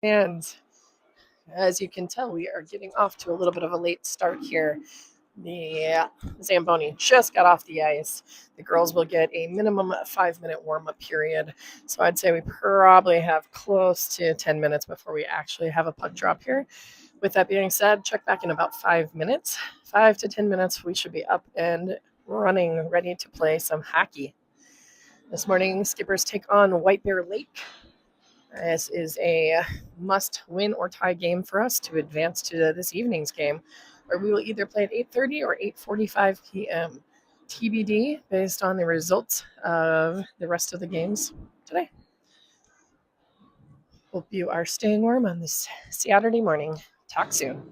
And as you can tell, we are getting off to a little bit of a late start here. The Zamboni just got off the ice. The girls will get a minimum 5-minute warm up period. So I'd say we probably have close to 10 minutes before we actually have a puck drop here. With that being said, check back in about 5 minutes. 5 to 10 minutes, we should be up and running, ready to play some hockey. This morning, Skippers take on White Bear Lake. This is a must win or tie game for us to advance to this evening's game, where we will either play at 8:30 or 8:45 p.m. TBD based on the results of the rest of the games today. Hope you are staying warm on this Saturday morning. Talk soon.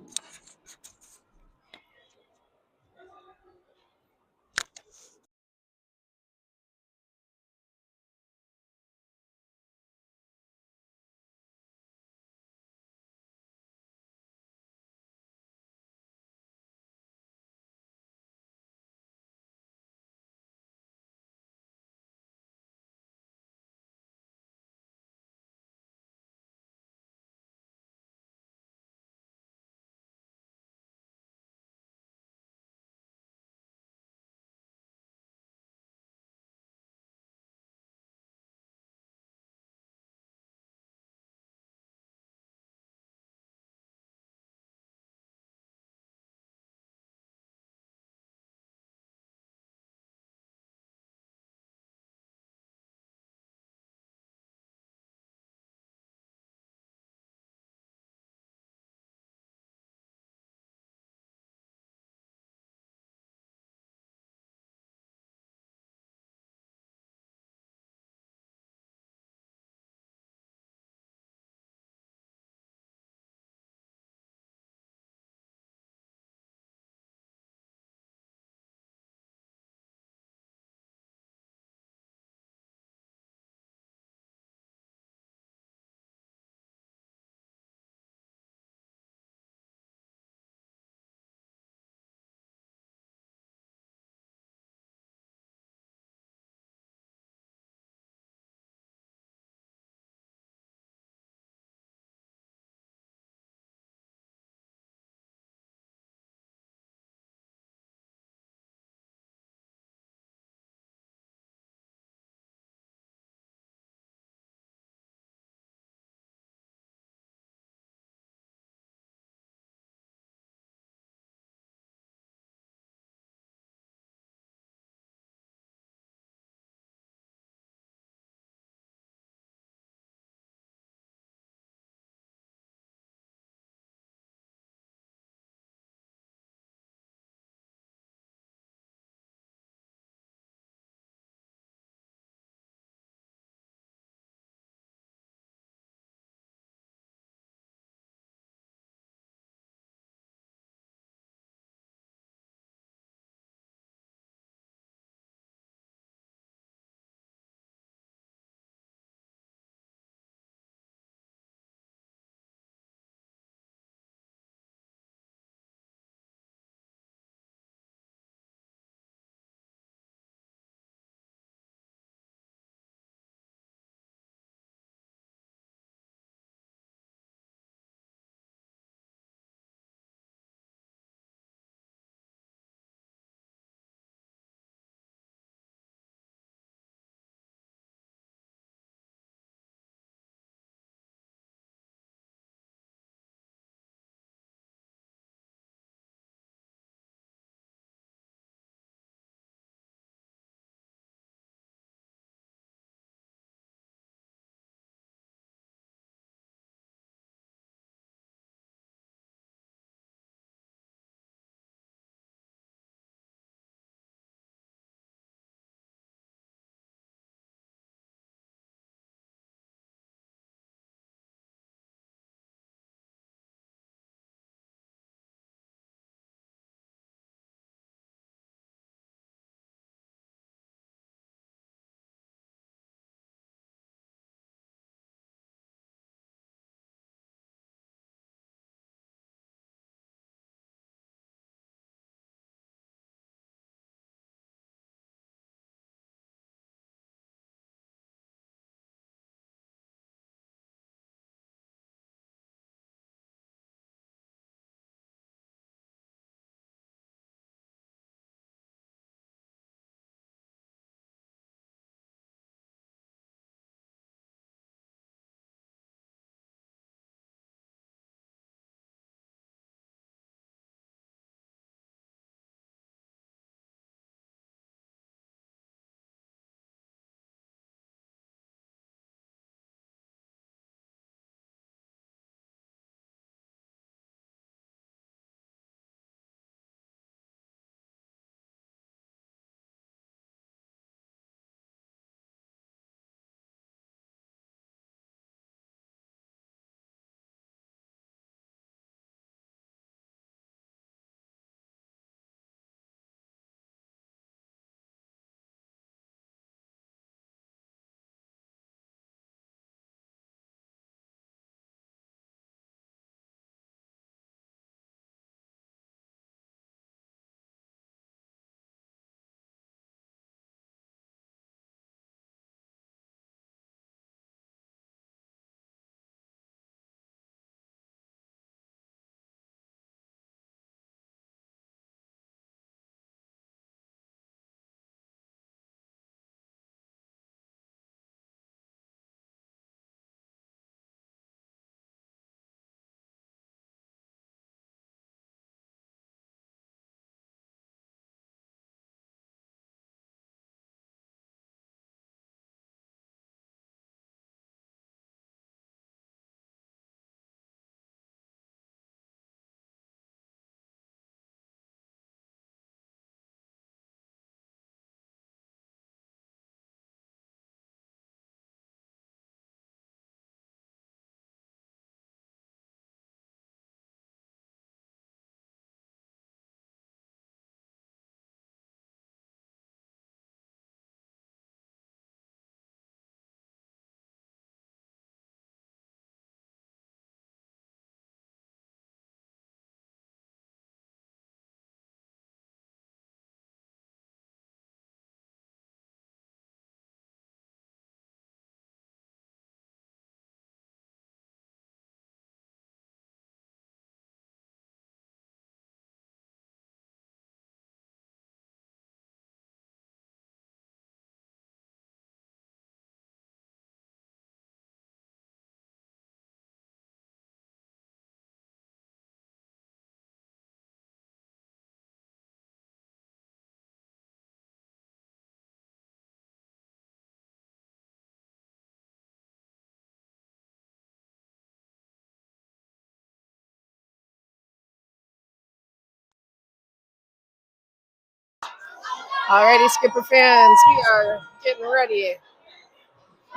Alrighty, Skipper fans, we are getting ready.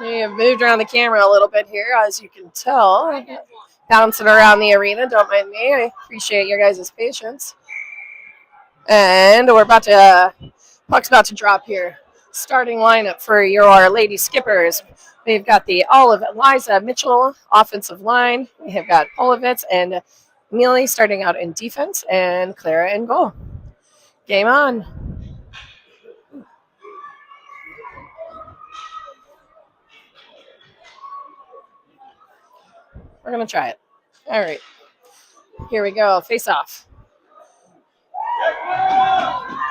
We have moved around the camera a little bit here, as you can tell. Bouncing around the arena, don't mind me. I appreciate your guys' patience. And we're about to, puck's about to drop here. Starting lineup for your Lady Skippers. We've got the Olive Liza Mitchell offensive line. We have got Polovitz and Mealy starting out in defense, and Clara in goal. Game on. We're going to try it. All right. Here we go. Face off.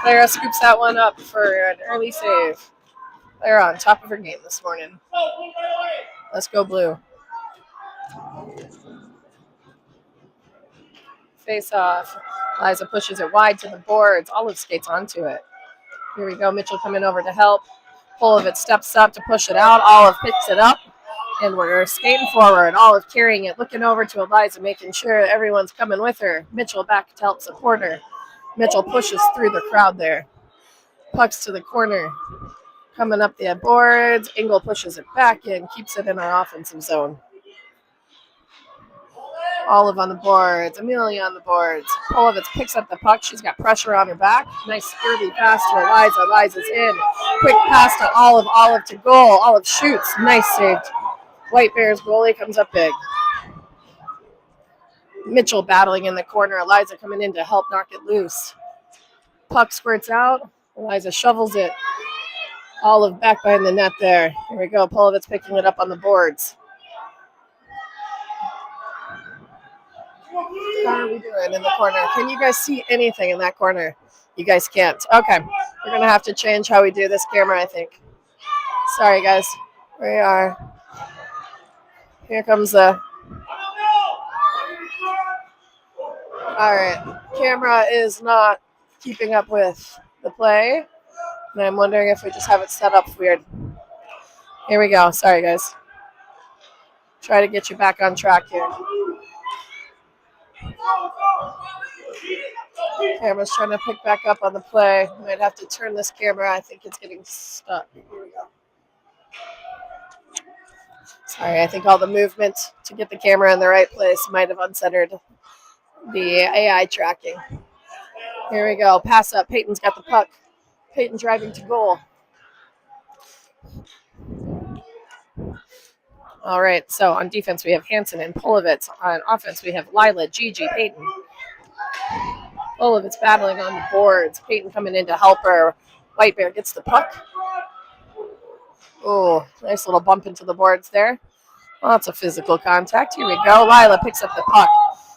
Clara scoops that one up for an early save. Clara on top of her game this morning. Let's go blue. Face off. Liza pushes it wide to the boards. Olive skates onto it. Here we go. Mitchell coming over to help. Polovitz steps up to push it out. Olive picks it up. And we're skating forward. Olive carrying it, looking over to Eliza, making sure everyone's coming with her. Mitchell back to help support her. Mitchell pushes through the crowd there. Pucks to the corner. Coming up the boards. Engel pushes it back in, keeps it in our offensive zone. Olive on the boards. Amelia on the boards. Polovitz picks up the puck. She's got pressure on her back. Nice scurvy pass to Eliza. Eliza's in. Quick pass to Olive. Olive to goal. Olive shoots. Nice save. White Bears goalie comes up big. Mitchell battling in the corner. Eliza coming in to help knock it loose. Puck squirts out. Eliza shovels it. Olive back behind the net there. Here we go. Polovitz picking it up on the boards. How are we doing in the corner? Can you guys see anything in that corner? You guys can't. Okay. We're going to have to change how we do this camera, I think. Sorry, guys. We are. Here comes the... All right. Camera is not keeping up with the play. And I'm wondering if we just have it set up weird. Here we go. Sorry, guys. Try to get you back on track here. Camera's trying to pick back up on the play. Might have to turn this camera. I think it's getting stuck. Here we go. Sorry, I think all the movement to get the camera in the right place might have uncentered the AI tracking. Here we go. Pass up. Peyton's got the puck. Peyton driving to goal. All right, so on defense we have Hansen and Polovitz. On offense we have Lila, Gigi, Peyton. Polovitz battling on the boards. Peyton coming in to help her. White Bear gets the puck. Oh, nice little bump into the boards there. Lots of physical contact. Here we go. Lila picks up the puck.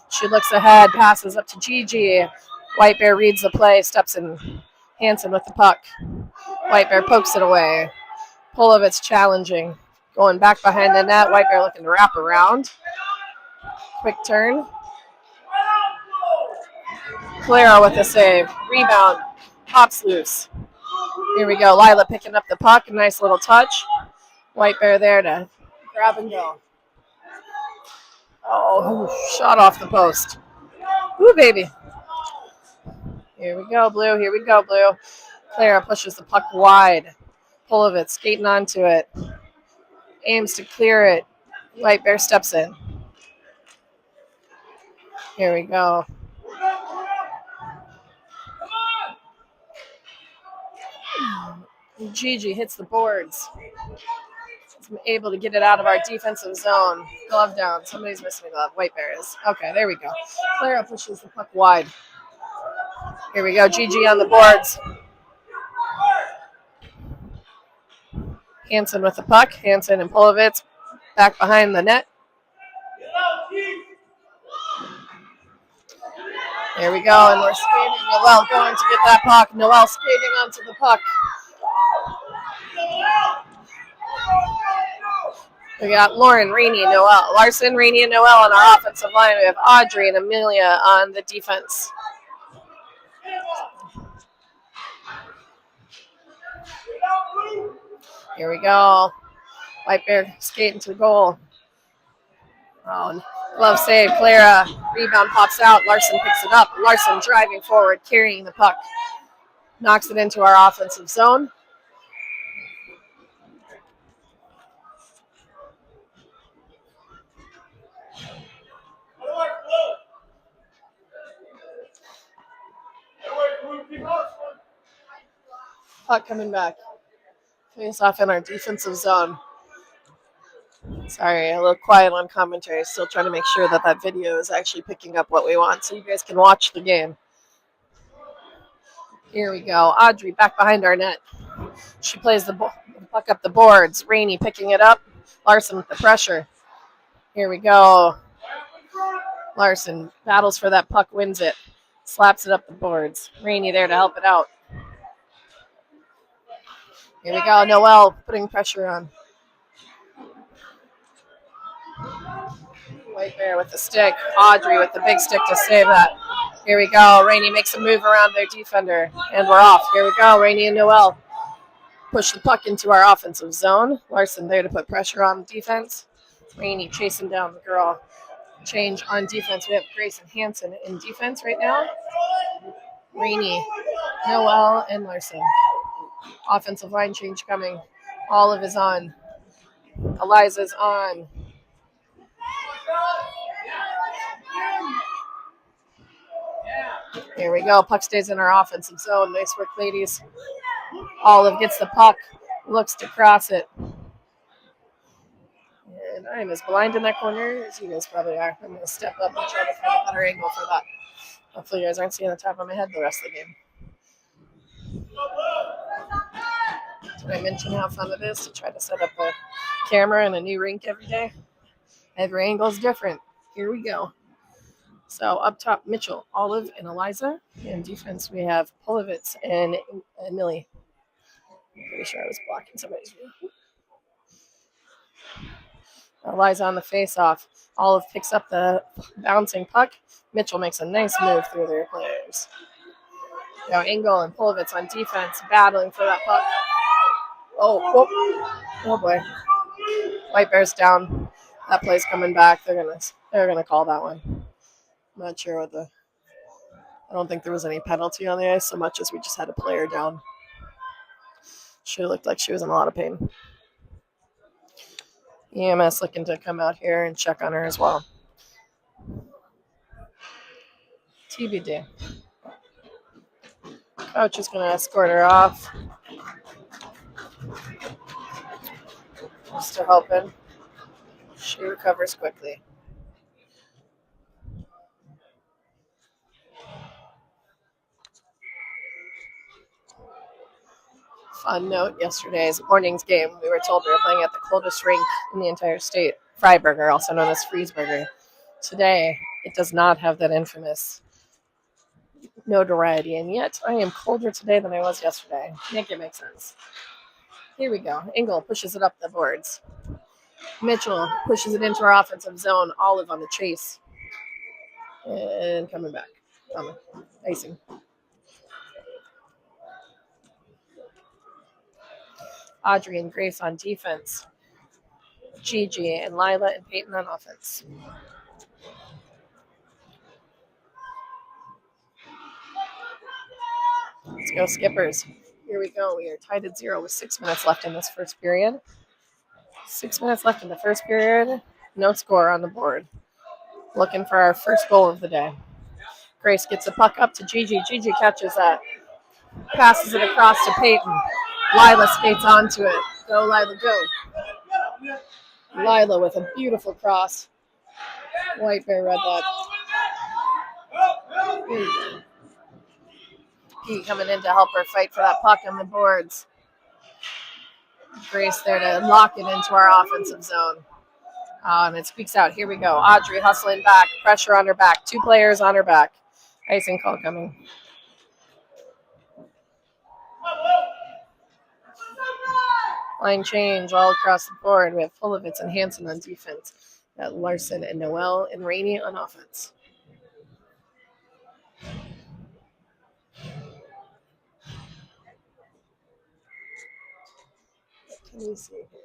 She looks ahead, passes up to Gigi. White Bear reads the play, steps in. Hansen with the puck. White Bear pokes it away. Polovitz challenging. Going back behind the net. White Bear looking to wrap around. Quick turn. Clara with a save. Rebound. Pops loose. Here we go. Lila picking up the puck. Nice little touch. White Bear there to grab and go. Oh, shot off the post. Woo, baby. Here we go, blue. Here we go, blue. Clara pushes the puck wide. Polovitz skating onto it. Aims to clear it. White Bear steps in. Here we go. Gigi hits the boards. He's able to get it out of our defensive zone. Glove down. Somebody's missing a glove. White Bear is. Okay, there we go. Clara pushes the puck wide. Here we go. Gigi on the boards. Hansen with the puck. Hansen and Polovitz back behind the net. There we go, and we're skating. Noel going to get that puck. Noel skating onto the puck. We got Lauren, Rainey, Noel. Larson, Rainey, and Noel on our offensive line. We have Audrey and Amelia on the defense. Here we go. White Bear skating to the goal. Oh, glove save. Clara. Rebound pops out. Larson picks it up. Larson driving forward, carrying the puck. knocks it into our offensive zone. Puck coming back. Face off in our defensive zone. Sorry, a little quiet on commentary. Still trying to make sure that that video is actually picking up what we want so you guys can watch the game. Here we go. Audrey back behind our net. She plays the puck up the boards. Rainey picking it up. Larson with the pressure. Here we go. Larson battles for that puck, wins it. Slaps it up the boards. Rainey there to help it out. Here we go. Noelle putting pressure on. White Bear with the stick. Audrey with the big stick to save that. Here we go. Rainey makes a move around their defender. And we're off. Here we go. Rainey and Noelle push the puck into our offensive zone. Larson there to put pressure on defense. Rainey chasing down the girl. Change on defense. We have Grace and Hanson in defense right now. Rainey, Noelle, and Larson. Offensive line change coming. Olive is on. Eliza's on. Here we go. Puck stays in our offensive zone. Nice work, ladies. Olive gets the puck. Looks to cross it. And I am as blind in that corner as you guys probably are. I'm going to step up and try to find a better angle for that. Hopefully you guys aren't seeing the top of my head the rest of the game. Did I mention how fun it is to try to set up a camera in a new rink every day? Every angle is different. Here we go. So up top, Mitchell, Olive, and Eliza. In defense, we have Polovitz and Millie. I'm pretty sure I was blocking somebody's view. Eliza on the face-off. Olive picks up the bouncing puck. Mitchell makes a nice move through their players. Now Engel and Polovitz on defense, battling for that puck. Oh boy. White Bear's down. That play's coming back. They're gonna call that one. I'm not sure what I don't think there was any penalty on the ice so much as we just had a player down. She looked like she was in a lot of pain. EMS looking to come out here and check on her as well. TBD. Coach is going to escort her off. Just hoping she recovers quickly. Fun note, yesterday's morning's game, we were told we were playing at the coldest rink in the entire state, Freiburger, also known as Friesburger. Today, it does not have that infamous notoriety, and yet I am colder today than I was yesterday. Make it make sense. Here we go. Engel pushes it up the boards. Mitchell pushes it into our offensive zone. Olive on the chase. And coming back. Icing. Audrey and Grace on defense. Gigi and Lila and Peyton on offense. Let's go, Skippers. Here we go. We are tied at 0 with 6 minutes left in this first period. 6 minutes left in the first period. No score on the board. Looking for our first goal of the day. Grace gets the puck up to Gigi. Gigi catches that. Passes it across to Peyton. Lila skates onto it. Go, Lila, go. Lila with a beautiful cross. White Bear read that. Pete coming in to help her fight for that puck on the boards. Grace there to lock it into our offensive zone. And it squeaks out. Here we go. Audrey hustling back. Pressure on her back. 2 players on her back. Icing call coming. Line change all across the board. We have Polovitz and Hanson on defense. We got Larson and Noelle and Rainey on offense. What can we see here?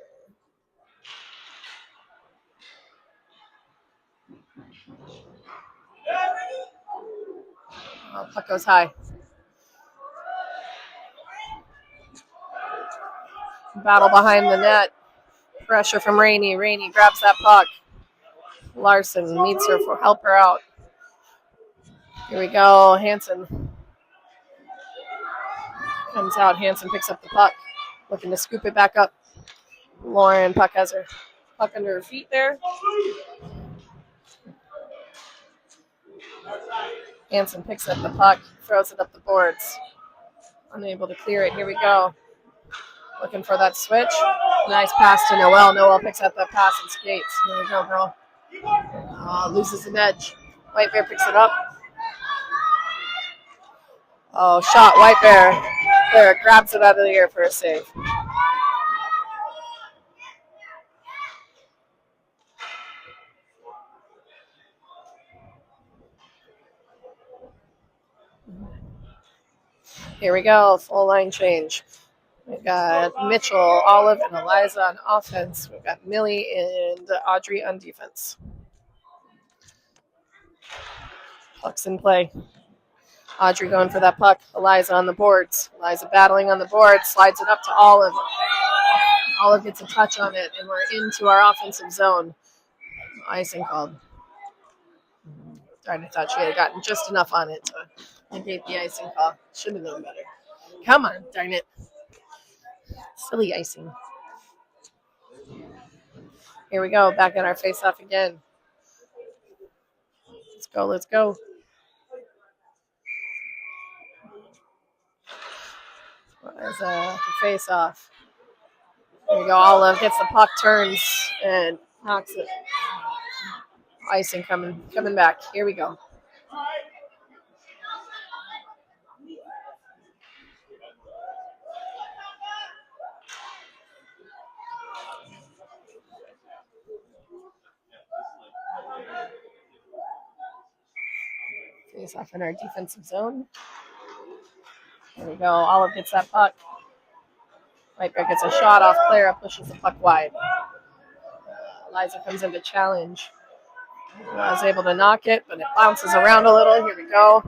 Puck goes high. Battle behind the net. Pressure from Rainey. Rainey grabs that puck. Larson meets her for help her out. Here we go. Hansen comes out. Hansen picks up the puck. Looking to scoop it back up. Lauren, puck has her puck under her feet there. Hansen picks up the puck, throws it up the boards. Unable to clear it. Here we go. Looking for that switch. Nice pass to Noelle. Noelle picks up that pass and skates. Here we go, girl. Loses an edge. White Bear picks it up. Oh, shot. White Bear. There, grabs it out of the air for a save. Here we go. Full line change. We've got Mitchell, Olive, and Eliza on offense. We've got Millie and Audrey on defense. Puck's in play. Audrey going for that puck. Eliza on the boards. Eliza battling on the boards. Slides it up to Olive. Olive gets a touch on it, and we're into our offensive zone. Icing called. I thought she had gotten just enough on it to negate the icing call. Should have known better. Come on, darn it. Silly icing. Here we go. Back at our face-off again. Let's go. Let's go. There's a face-off. There we go. Olive gets the puck, turns, and knocks it. Icing coming back. Here we go. Face off in our defensive zone. There we go. Olive gets that puck. White Bear gets a shot off. Clara pushes the puck wide. Eliza comes in to challenge. I was able to knock it, but it bounces around a little. Here we go.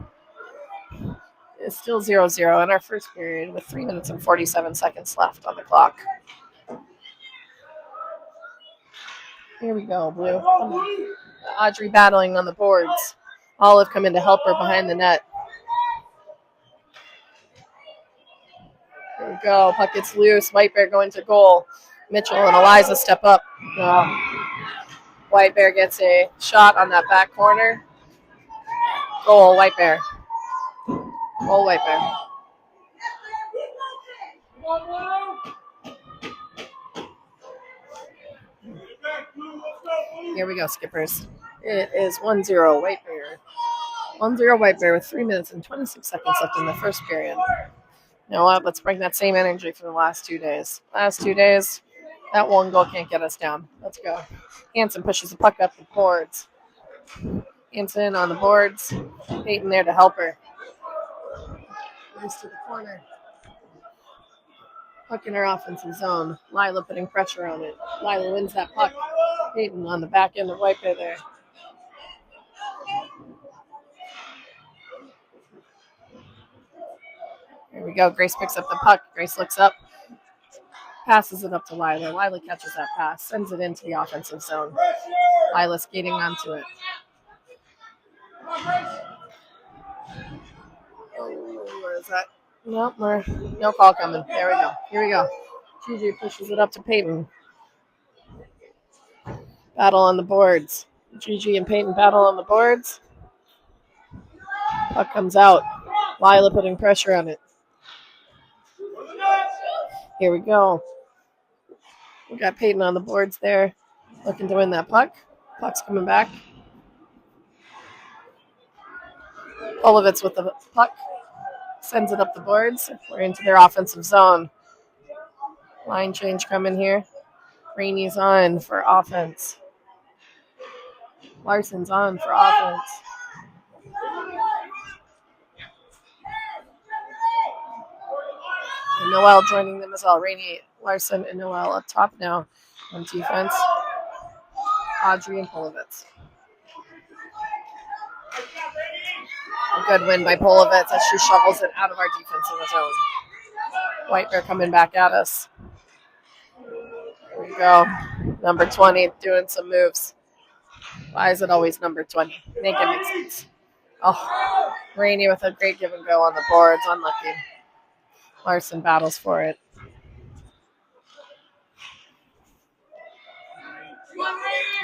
It's still 0-0 in our first period with 3 minutes and 47 seconds left on the clock. Here we go, Blue. Audrey battling on the boards. Olive coming to help her behind the net. Here we go. Puck gets loose. White Bear going to goal. Mitchell and Eliza step up. White Bear gets a shot on that back corner. Goal, White Bear. Goal, White Bear. Here we go, Skippers. It is 1-0 White Bear. 1-0 White Bear with 3 minutes and 26 seconds left in the first period. You know what? Let's bring that same energy for the last 2 days. Last 2 days, that one goal can't get us down. Let's go. Hansen pushes the puck up the boards. Hansen on the boards. Peyton there to help her. Moves to the corner. Puck in her offensive zone. Lila putting pressure on it. Lila wins that puck. Peyton on the back end of White Bear there. Here we go. Grace picks up the puck. Grace looks up. Passes it up to Lila. Lila catches that pass. Sends it into the offensive zone. Lila skating onto it. Oh, where is that? Nope, no call coming. There we go. Here we go. Gigi pushes it up to Peyton. Battle on the boards. Gigi and Peyton battle on the boards. Puck comes out. Lila putting pressure on it. Here we go. We got Peyton on the boards there, looking to win that puck. Puck's coming back. Polovitz with the puck. Sends it up the boards. We're into their offensive zone. Line change coming here. Rainey's on for offense. Larson's on for offense. And Noelle joining them as well. Rainey, Larson, and Noelle up top now on defense. Audrey and Polovitz. A good win by Polovitz as she shovels it out of our defensive zone. White Bear coming back at us. go. Number 20 doing some moves. Why is it always number 20? Make it make sense. Oh, Rainey with a great give and go on the boards. Unlucky. Larson battles for it.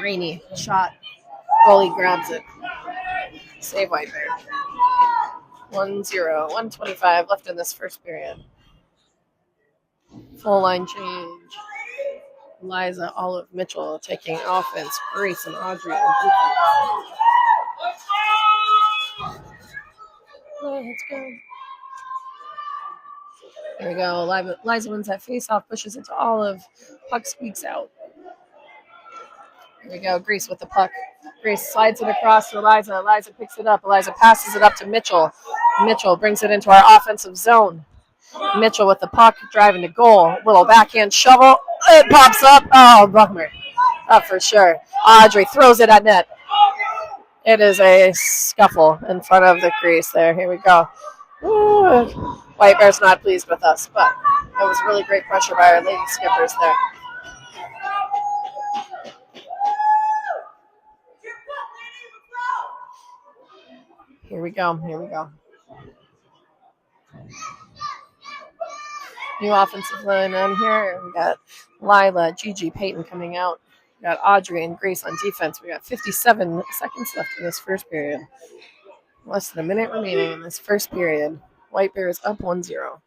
Rainey shot. Goalie grabs it. Save White Bear. 1-0. 1:25 left in this first period. Full line change. Liza Olive Mitchell taking offense. Grace and Audrey on defense. Let's go. There we go. Liza wins that face-off, pushes it to Olive. Puck squeaks out. Here we go. Grace with the puck. Grace slides it across to Eliza. Eliza picks it up. Eliza passes it up to Mitchell. Mitchell brings it into our offensive zone. Mitchell with the puck, driving to goal. Little backhand shovel. It pops up. Oh, bummer. Up for sure. Audrey throws it at net. It is a scuffle in front of the crease there. Here we go. Ooh. White Bear's not pleased with us, but it was really great pressure by our lady skippers there. Here we go. Here we go. New offensive line on here. We got Lila, Gigi, Peyton coming out. We got Audrey and Grace on defense. We got 57 seconds left in this first period. Less than a minute remaining in this first period. White Bear is up 1-0.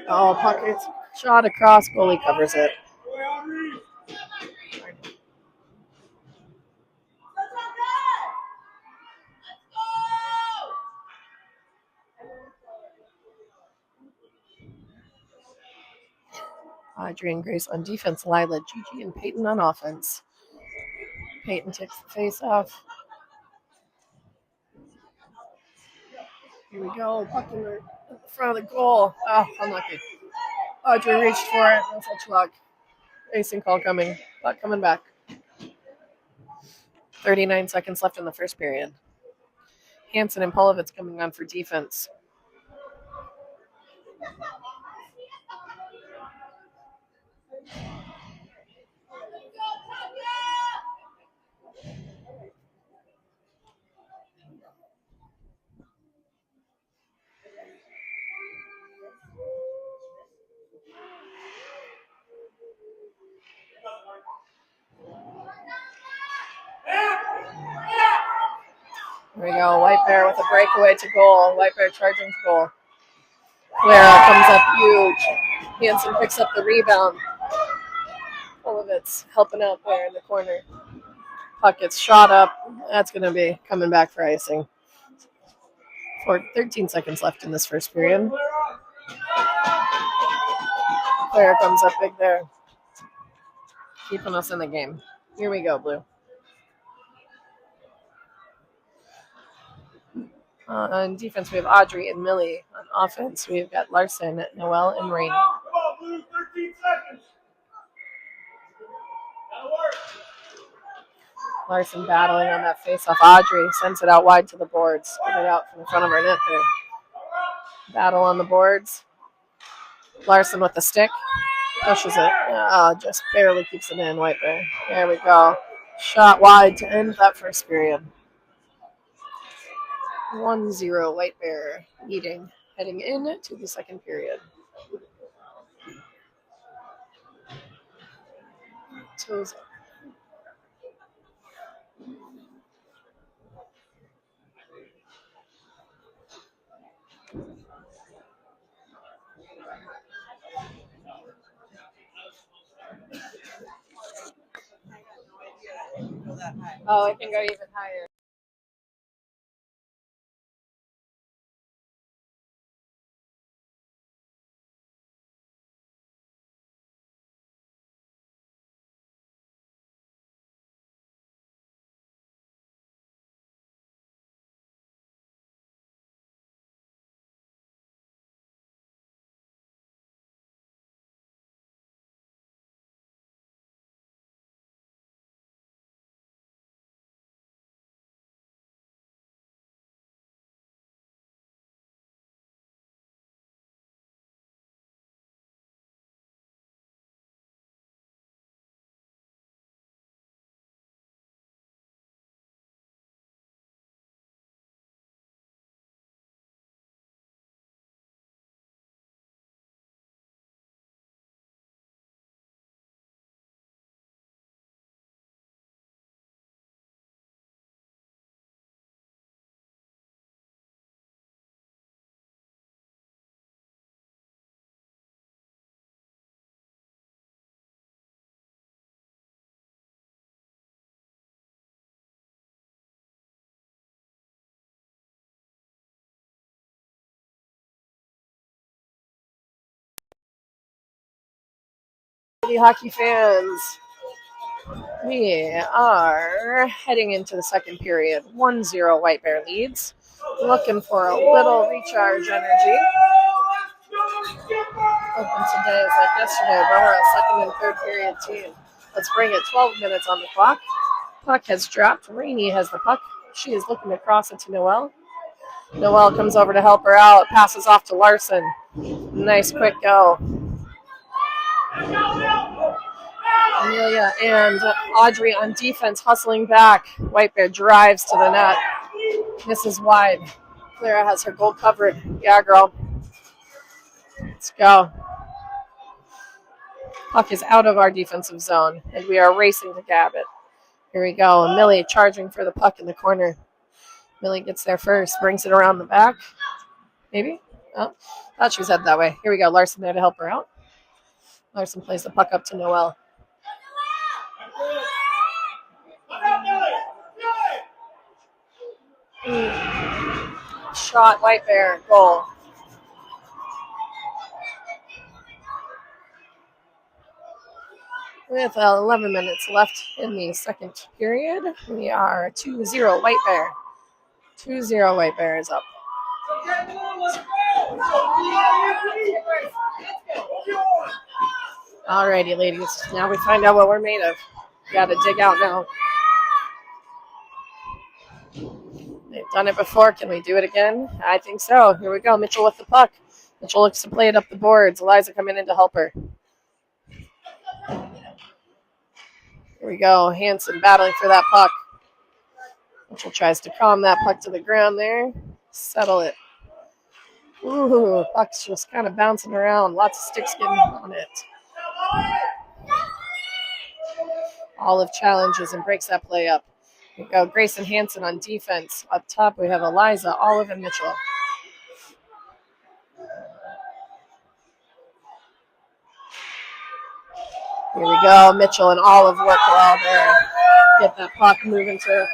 Oh, puck is shot across. Goalie covers it. Audrey and Grace on defense. Lila, Gigi, and Peyton on offense. Peyton takes the face off. Here we go. Puck in the front of the goal. Oh, unlucky. Audrey reached for it. No such luck. Racing call coming. Puck coming back. 39 seconds left in the first period. Hansen and Polovitz coming on for defense. Here we go. White Bear with a breakaway to goal. White Bear charging to goal. Clara comes up huge. Hansen picks up the rebound. Polovitz helping out there in the corner. Puck gets shot up. That's going to be coming back for icing. 13 seconds left in this first period. Clara comes up big there. Keeping us in the game. Here we go, Blue. On defense, we have Audrey and Millie. On offense, we've got Larson, Noelle, and Rainey. Blue, 13 seconds. That'll work. Larson battling on that face-off. Audrey sends it out wide to the boards. Get it out from the front of our net there. Battle on the boards. Larson with the stick. Pushes it. Just barely keeps it in, White Bear. There we go. Shot wide to end that first period. 1-0 White Bear leading, heading into the second period. Toes up. Oh, I can go even higher. Lady hockey fans, we are heading into the second period. 1-0 White Bear leads. Looking for a little recharge energy. Hoping today is like yesterday, where we're a second and third period team. Let's bring it. 12 minutes on the clock. Puck has dropped. Rainey has the puck. She is looking to cross it to Noelle. Noelle comes over to help her out. Passes off to Larson. Nice quick go. Amelia and Audrey on defense hustling back. White Bear drives to the net. Misses wide. Clara has her goal covered. Yeah, girl. Let's go. Puck is out of our defensive zone, and we are racing to grab it. Here we go. Millie charging for the puck in the corner. Millie gets there first, brings it around the back. Maybe? Oh, thought she was headed that way. Here we go. Larson there to help her out. Larson plays the puck up to Noelle. Shot, White Bear, goal. With 11 minutes left in the second period, we are 2-0 White Bear. 2-0 White Bear is up. Alrighty, ladies. Now we find out what we're made of. Gotta dig out now. They've done it before. Can we do it again? I think so. Here we go. Mitchell with the puck. Mitchell looks to play it up the boards. Eliza coming in to help her. Here we go. Hanson battling for that puck. Mitchell tries to calm that puck to the ground there. Settle it. Ooh, puck's just kind of bouncing around. Lots of sticks getting on it. Olive challenges and breaks that play up. Here we go. Grayson Hanson on defense. Up top, we have Eliza, Olive, and Mitchell. Here we go. Mitchell and Olive work well there. Get that puck moving to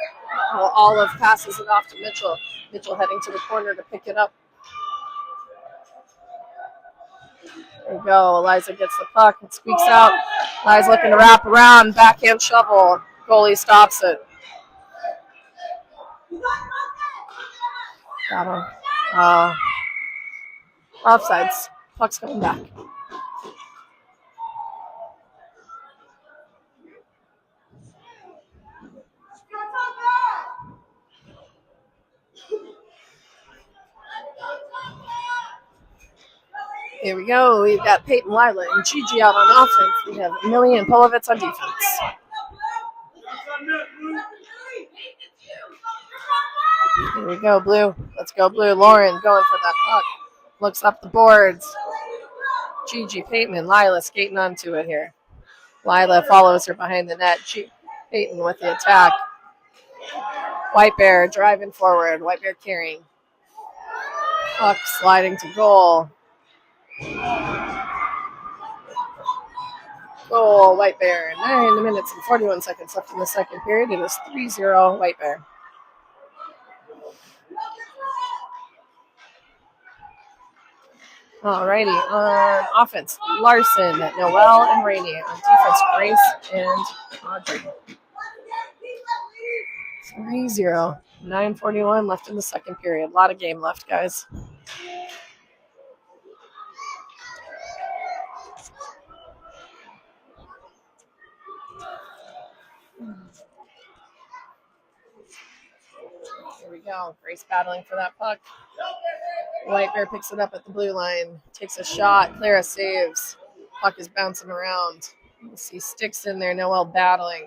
Olive, passes it off to Mitchell. Mitchell heading to the corner to pick it up. There we go. Eliza gets the puck. It squeaks out. Eliza looking to wrap around. Backhand shovel. Goalie stops it. Got him. Offsides. Puck's coming back. Here we go. We've got Peyton, Lila, and Gigi out on offense. We have Millie and Polovitz on defense. Here we go, Blue. Let's go, Blue. Lauren going for that puck. Looks up the boards. Gigi, Peyton, and Lila skating onto it here. Lila follows her behind the net. Peyton with the attack. White Bear driving forward. White Bear carrying. Puck sliding to goal. Goal, White Bear. 9 minutes and 41 seconds left in the second period. It is 3-0 White Bear. Alrighty, on offense, Larson, Noelle, and Rainey. On defense, Grace and Audrey. 3-0. 9:41 left in the second period. A lot of game left, guys. Here we go. Grace battling for that puck. White Bear picks it up at the blue line. Takes a shot. Clara saves. Puck is bouncing around. You see sticks in there. Noelle battling.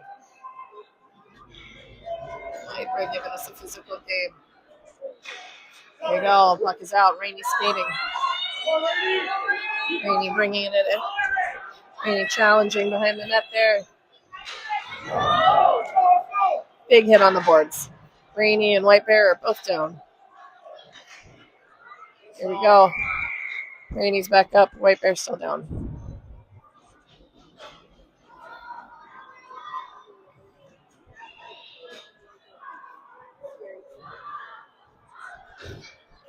White Bear giving us a physical game. There you go. Puck is out. Rainey skating. Rainey bringing it in. Rainey challenging behind the net there. Big hit on the boards. Rainey and White Bear are both down. Here we go. Rainey's back up. White Bear's still down.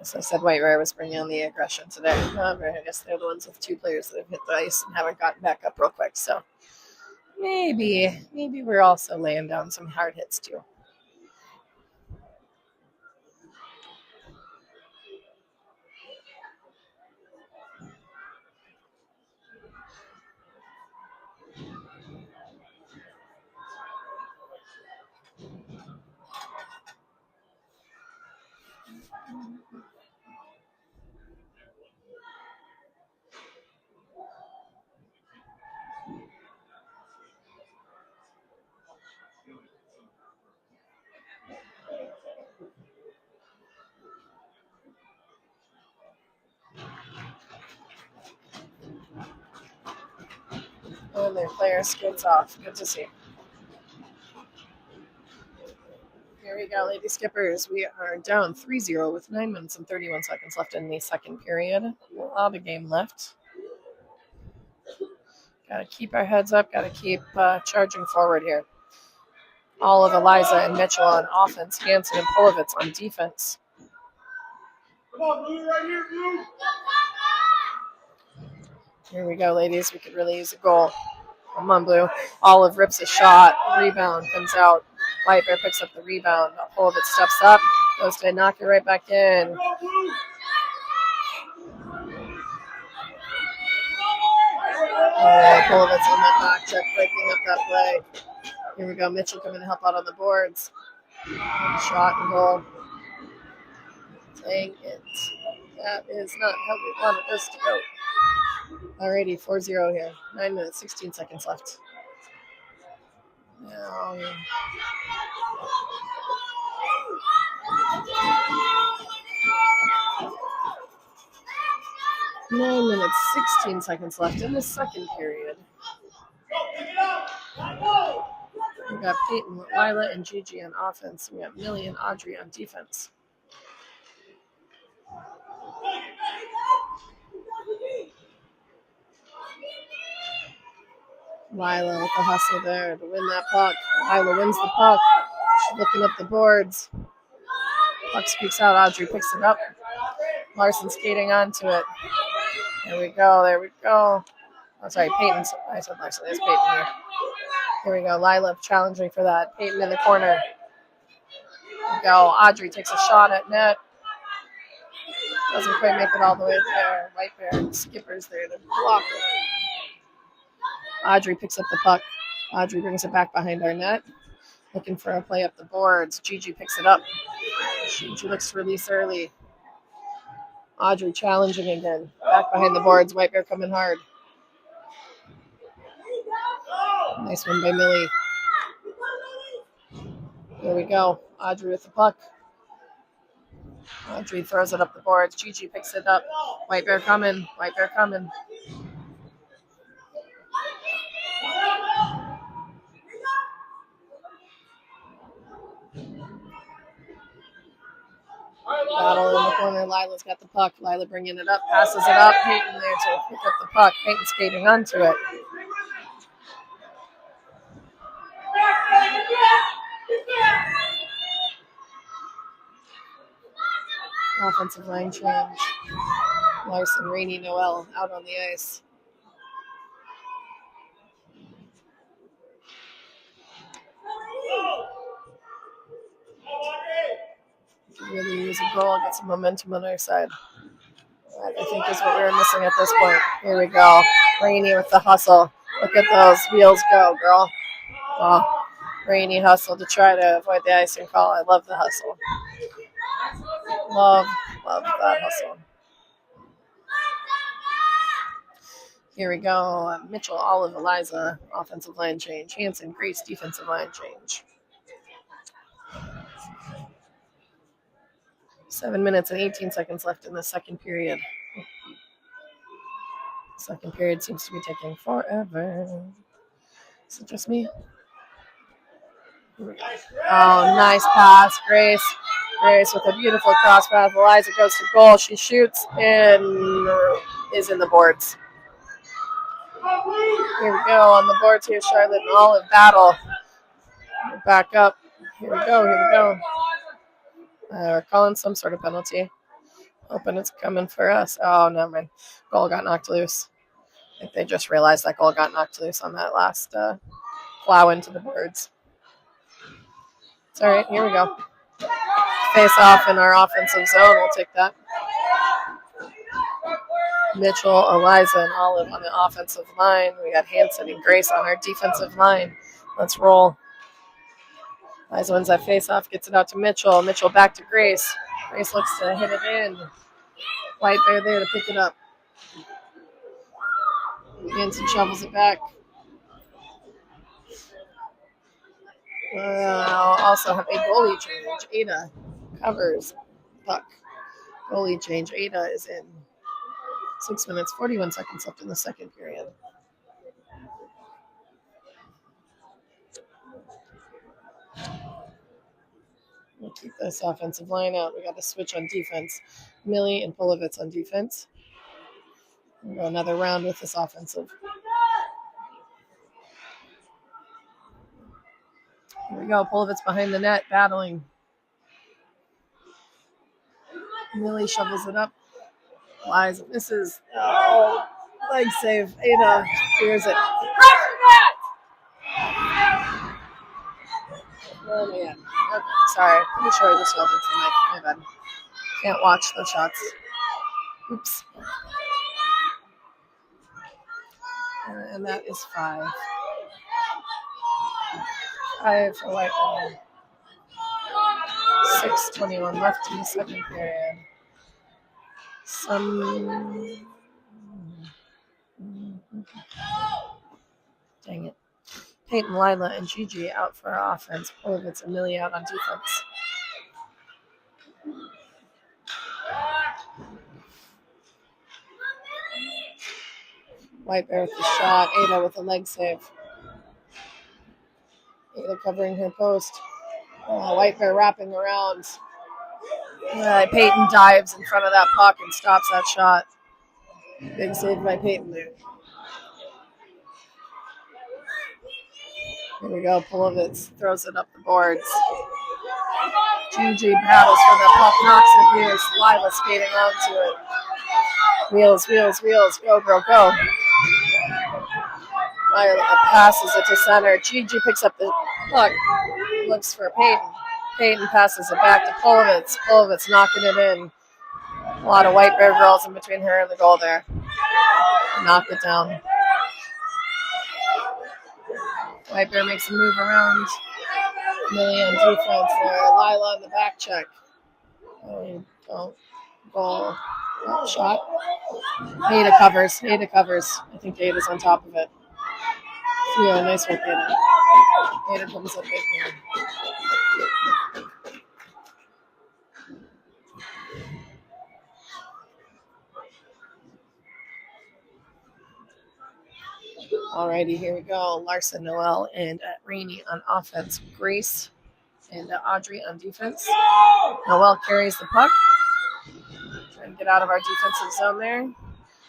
As I said, White Bear was bringing on the aggression today. However, I guess they're the ones with two players that have hit the ice and haven't gotten back up real quick. So maybe we're also laying down some hard hits too. And their player skids off. Good to see. Here we go, Lady Skippers. We are down 3-0 with 9 minutes and 31 seconds left in the second period. A lot of game left. Got to keep our heads up. Got to keep charging forward here. All of Eliza and Mitchell on offense. Hansen and Polovitz on defense. Come on, Blue, right here, Blue. Here we go, ladies. We could really use a goal. Come on, Blue. Olive rips a shot. Rebound comes out. White Bear picks up the rebound. Polovitz steps up. Goes to knock it right back in. Go, Blue. Polovitz on that back check, breaking up that play. Here we go. Mitchell coming to help out on the boards. Shot and goal. Dang it. That is not how we wanted this to go. Alrighty, 4-0 here. 9 minutes, 16 seconds left. Now, 9 minutes, 16 seconds left in the second period. We got Peyton, Lila, and Gigi on offense. We got Millie and Audrey on defense. Lila with the hustle there to win that puck. Lila wins the puck. She's looking up the boards. Puck squeaks out. Audrey picks it up. Larson skating onto it. There we go. There we go. Oh, sorry, Peyton. I said Larson. There's Peyton here. Here we go. Lila challenging for that. Peyton in the corner. There we go. Audrey takes a shot at net. Doesn't quite make it all the way there. White Bear Skippers there to block it. Audrey picks up the puck. Audrey brings it back behind our net. Looking for a play up the boards. Gigi picks it up. Gigi looks to release early. Audrey challenging again. Back behind the boards. White Bear coming hard. Nice one by Millie. Here we go. Audrey with the puck. Audrey throws it up the boards. Gigi picks it up. White Bear coming. White Bear coming. Battle in the corner. Lila's got the puck. Lila bringing it up. Passes it up. Peyton there to pick up the puck. Peyton skating onto it. Offensive line change. Larson, Rainey, Noel out on the ice. Really use a goal, get some momentum on our side. That, I think, is what we were missing at this point. Here we go. Rainey with the hustle. Look at those wheels go, girl. Oh, Rainey hustle to try to avoid the icing call. I love the hustle. Love that hustle. Here we go. Mitchell, Olive, Eliza, offensive line change. Hansen, Grace, defensive line change. 7 minutes and 18 seconds left in the second period. Second period seems to be taking forever. Is it just me? Oh, nice pass, Grace. Grace with a beautiful cross pass. Eliza goes to goal. She shoots and is in the boards. Here we go on the boards here. Charlotte and Olive battle. Back up. Here we go. Here we go. We're calling some sort of penalty. Hoping it's coming for us. Oh, never mind. Goal got knocked loose. I think they just realized that goal got knocked loose on that last plow into the boards. It's all right. Here we go. Face off in our offensive zone. We'll take that. Mitchell, Eliza, and Olive on the offensive line. We got Hanson and Grace on our defensive line. Let's roll. Eliza wins that face off, gets it out to Mitchell. Mitchell back to Grace. Grace looks to hit it in. White Bear there to pick it up. Hanson shovels it back. Also have a goalie change. Ada covers puck. Goalie change. Ada is in. 6 minutes, 41 seconds left in the second period. We'll keep this offensive line out. We got to switch on defense. Millie and Polovitz on defense. We'll go another round with this offensive. Here we go. Polovitz behind the net, battling. Millie shovels it up. Liza misses. Oh, leg save. Ada clears it. Oh, man. Okay, sorry. Pretty sure I just held it tonight. My bad. Can't watch the shots. Oops. And that is 5. 5 for White Bear. 6:21 left in the second period. Dang it. Peyton, Lila, and Gigi out for our offense. Polovitz and Millie out on defense. White Bear with the shot. Ada with a leg save. Ada covering her post. White Bear wrapping around. Peyton dives in front of that puck and stops that shot. Big save by Peyton there. Here we go. Polovitz throws it up the boards. Gigi battles for the puck, knocks it loose. Lila skating onto it. Wheels, wheels, wheels. Go, girl, go. Lila passes it to center. Gigi picks up the puck. Looks for Peyton. Peyton passes it back to Polovitz. Polovitz knocking it in. A lot of White Bear girls in between her and the goal there. Knocked it down. White Bear makes a move around. Millie on defense there. Lila on the back check. Goal. Shot. Ada covers. Ada covers. I think Ada's on top of it. Yeah, nice work, Ada. Ada comes up big here. Alrighty, here we go. Larson, Noel, and Rainey on offense. Grace and Audrey on defense. Noel carries the puck. Trying to get out of our defensive zone there.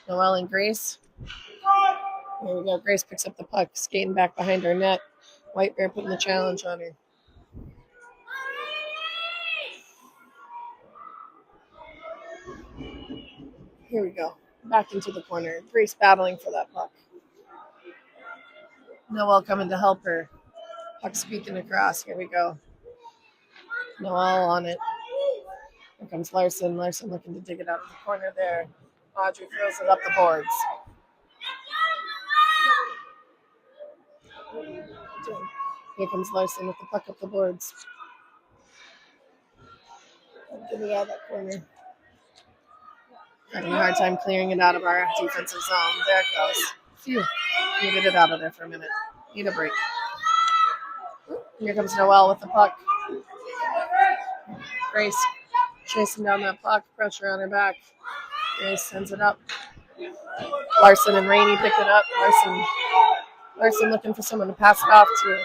Noel and Grace. Here we go. Grace picks up the puck, skating back behind her net. White Bear putting the challenge on her. Here we go. Back into the corner. Grace battling for that puck. Noel coming to help her. Puck speaking across. Here we go. Noel on it. Here comes Larson. Larson looking to dig it out of the corner there. Audrey throws it up the boards. Here comes Larson with the puck up the boards. Get it out of that corner. Having a hard time clearing it out of our defensive zone. There it goes. Phew. Needed it out of there for a minute. Need a break. Here comes Noelle with the puck. Grace chasing down that puck. Pressure on her back. Grace sends it up. Larson and Rainey pick it up. Larson looking for someone to pass it off to.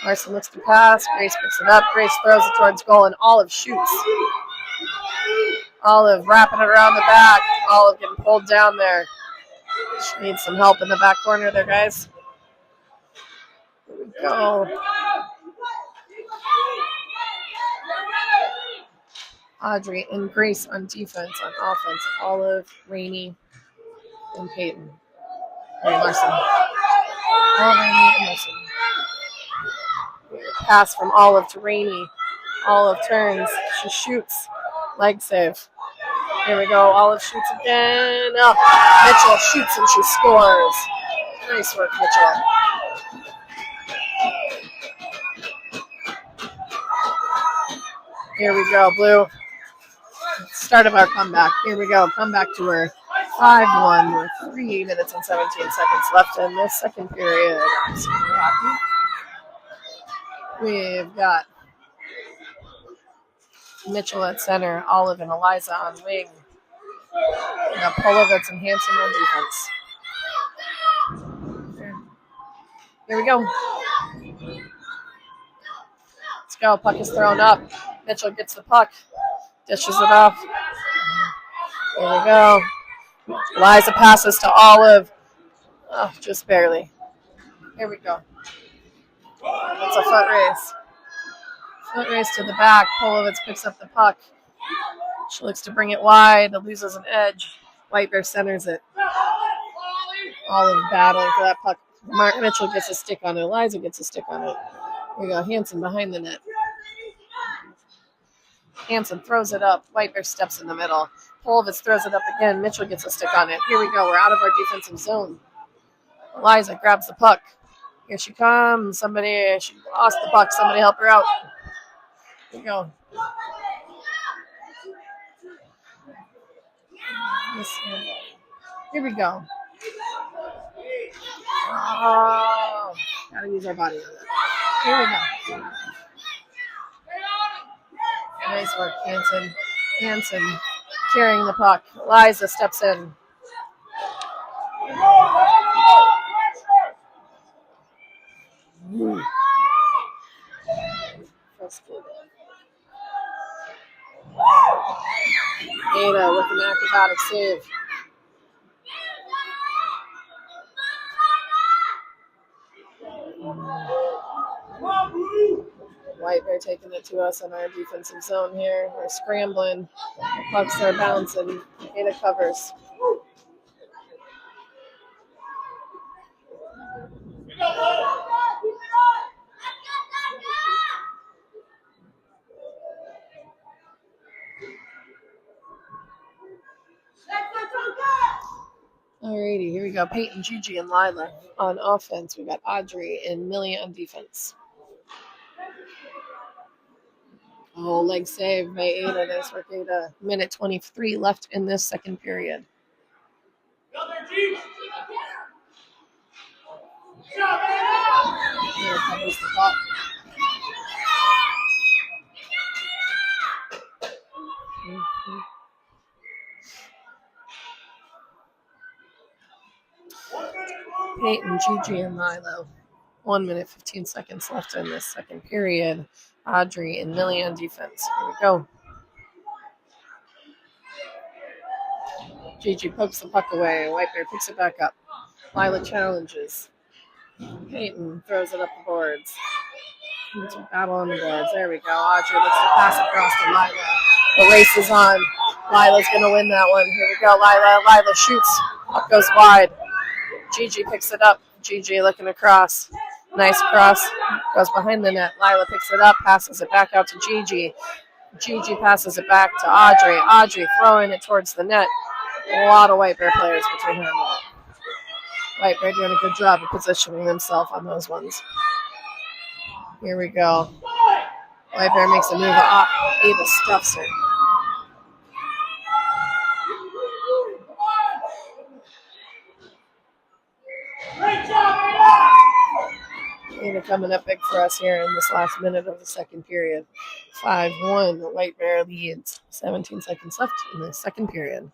Larson looks to pass. Grace picks it up. Grace throws it towards goal, and Olive shoots. Olive wrapping it around the back. Olive getting pulled down there. She needs some help in the back corner there, guys. Here we go. Audrey and Grace on defense. On offense, Olive, Rainey, and Peyton. Larson. All Rainey and Larson. pass from Olive to Rainey. Olive turns. She shoots. Leg save. Here we go. Olive shoots again. Oh, Mitchell shoots and she scores. Nice work, Mitchell. Here we go, Blue. Start of our comeback. Here we go. Comeback to her. 5-1 with 3 minutes and 17 seconds left in this second period. We've got Mitchell at center, Olive and Eliza on wing. We got Polovitz and Hanson on defense. Here we go. Let's go. Puck is thrown up. Mitchell gets the puck. Dishes it off. Here we go. Eliza passes to Olive. Oh, just barely. Here we go. It's a foot race. Foot race to the back. Polovitz picks up the puck. She looks to bring it wide. It loses an edge. White Bear centers it. Olive battling for that puck. Mark Mitchell gets a stick on it. Eliza gets a stick on it. Here we go. Hanson behind the net. Hanson throws it up. White Bear steps in the middle. Polovitz throws it up again. Mitchell gets a stick on it. Here we go. We're out of our defensive zone. Eliza grabs the puck. Here she comes. She lost the puck. Somebody help her out. Here we go. Here we go. Oh, gotta use our body on that. Here we go. Nice work, Hanson. Hanson carrying the puck. Eliza steps in. Ada with an acrobatic save. White Bear taking it to us in our defensive zone here. We're scrambling. The pucks are bouncing. Ada covers. Alrighty, here we go. Peyton, Gigi, and Lila on offense. We got Audrey and Millie on defense. Oh, leg save by Ada. Nice work, Ada. Minute 23 left in this second period. Ada covers the puck. Peyton, Gigi, and Milo. 1 minute, 15 seconds left in this second period. Audrey and Millie on defense. Here we go. Gigi pokes the puck away. White Bear picks it back up. Lila challenges. Peyton throws it up the boards. It's a battle on the boards. There we go. Audrey looks to pass across to Lila. The race is on. Lila's going to win that one. Here we go. Lila shoots. Puck goes wide. Gigi picks it up. Gigi looking across. Nice cross. Goes behind the net. Lila picks it up. Passes it back out to Gigi. Gigi passes it back to Audrey. Audrey throwing it towards the net. A lot of White Bear players between her and that. White Bear doing a good job of positioning themselves on those ones. Here we go. White Bear makes a move. Ada stuffs her. Ada coming up big for us here in this last minute of the second period. 5-1. The White Bear leads. 17 seconds left in the second period.